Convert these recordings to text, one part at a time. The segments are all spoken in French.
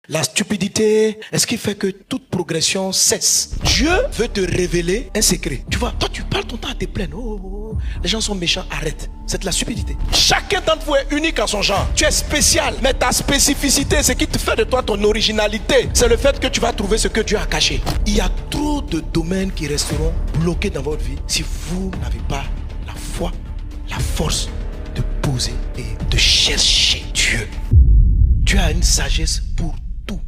La stupidité est ce qui fait que toute progression cesse. Dieu veut te révéler un secret. Tu vois, toi tu parles ton temps à te plaindre. Les gens sont méchants, arrête. C'est de la stupidité. Chacun d'entre vous est unique en son genre. Tu es spécial, mais ta spécificité, ce qui te fait de toi ton originalité, c'est le fait que tu vas trouver ce que Dieu a caché. Il y a trop de domaines qui resteront bloqués dans votre vie si vous n'avez pas la foi, la force de poser et de chercher Dieu. Dieu a une sagesse pour tout.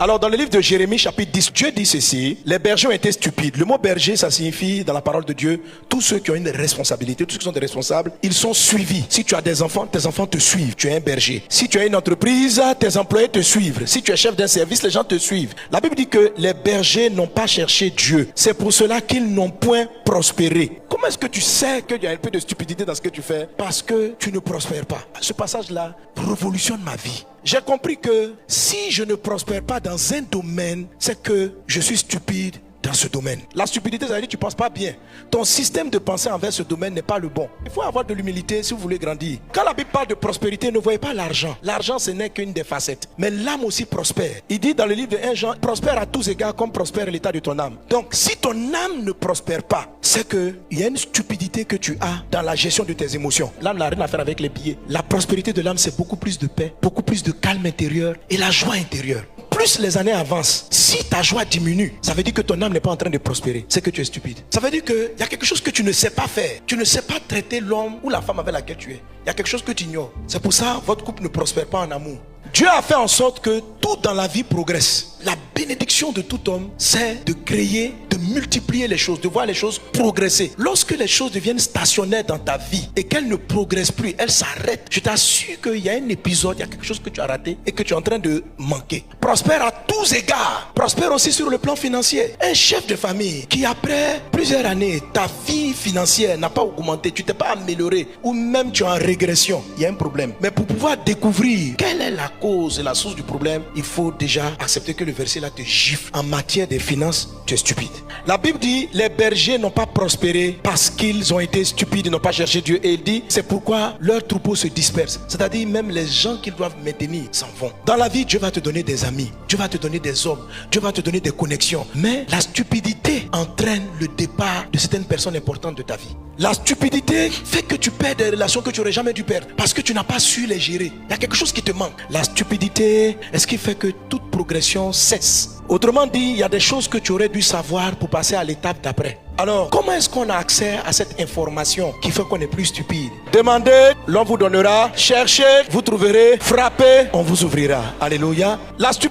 Alors dans le livre de Jérémie chapitre 10, Dieu dit ceci: les bergers ont été stupides. Le mot berger, ça signifie dans la parole de Dieu, tous ceux qui ont une responsabilité, tous ceux qui sont des responsables, ils sont suivis. Si tu as des enfants, tes enfants te suivent, tu es un berger. Si tu as une entreprise, tes employés te suivent. Si tu es chef d'un service, les gens te suivent. La Bible dit que les bergers n'ont pas cherché Dieu. C'est pour cela qu'ils n'ont point prospéré. Comment est-ce que tu sais qu'il y a un peu de stupidité dans ce que tu fais? Parce que tu ne prospères pas. Ce passage-là révolutionne ma vie. J'ai compris que si je ne prospère pas dans un domaine, c'est que je suis stupide dans ce domaine. La stupidité, ça veut dire que tu ne penses pas bien. Ton système de pensée envers ce domaine n'est pas le bon. Il faut avoir de l'humilité si vous voulez grandir. Quand la Bible parle de prospérité, ne voyez pas l'argent. L'argent, ce n'est qu'une des facettes. Mais l'âme aussi prospère. Il dit dans le livre de 1 Jean, prospère à tous égards comme prospère l'état de ton âme. Donc, si ton âme ne prospère pas, c'est qu'il y a une stupidité que tu as dans la gestion de tes émotions. L'âme n'a rien à faire avec les billets. La prospérité de l'âme, c'est beaucoup plus de paix, beaucoup plus de calme intérieur et la joie intérieure. Plus les années avancent, si ta joie diminue, ça veut dire que ton âme n'est pas en train de prospérer. C'est que tu es stupide. Ça veut dire qu'il y a quelque chose que tu ne sais pas faire. Tu ne sais pas traiter l'homme ou la femme avec laquelle tu es. Il y a quelque chose que tu ignores. C'est pour ça que votre couple ne prospère pas en amour. Dieu a fait en sorte que tout dans la vie progresse. La bénédiction de tout homme, c'est de créer, de multiplier les choses, de voir les choses progresser. Lorsque les choses deviennent stationnaires dans ta vie et qu'elles ne progressent plus, elles s'arrêtent, je t'assure qu'il y a un épisode, il y a quelque chose que tu as raté et que tu es en train de manquer. Prospère à tous égards. Prospère aussi sur le plan financier. Un chef de famille qui après plusieurs années, ta vie financière n'a pas augmenté, tu t'es pas amélioré ou même tu es en régression, il y a un problème. Mais pour pouvoir découvrir quelle est la cause et la source du problème, il faut déjà accepter que le verset là te gifle. En matière des finances, tu es stupide. La Bible dit les bergers n'ont pas prospéré parce qu'ils ont été stupides, ils n'ont pas cherché Dieu. Et il dit c'est pourquoi leurs troupeaux se dispersent. C'est-à-dire même les gens qu'ils doivent maintenir s'en vont. Dans la vie, Dieu va te donner des amis, Dieu va te donner des hommes, Dieu va te donner des connexions. Mais la stupidité entraîne le départ de certaines personnes importantes de ta vie. La stupidité fait que tu perds des relations que tu n'aurais jamais dû perdre parce que tu n'as pas su les gérer. Il y a quelque chose qui te manque. La stupidité est ce qui fait que toute progression cesse. Autrement dit, il y a des choses que tu aurais dû savoir pour passer à l'étape d'après. Alors, comment est-ce qu'on a accès à cette information qui fait qu'on est plus stupide? Demandez, l'on vous donnera. Cherchez, vous trouverez. Frappez, on vous ouvrira. Alléluia. La stupidité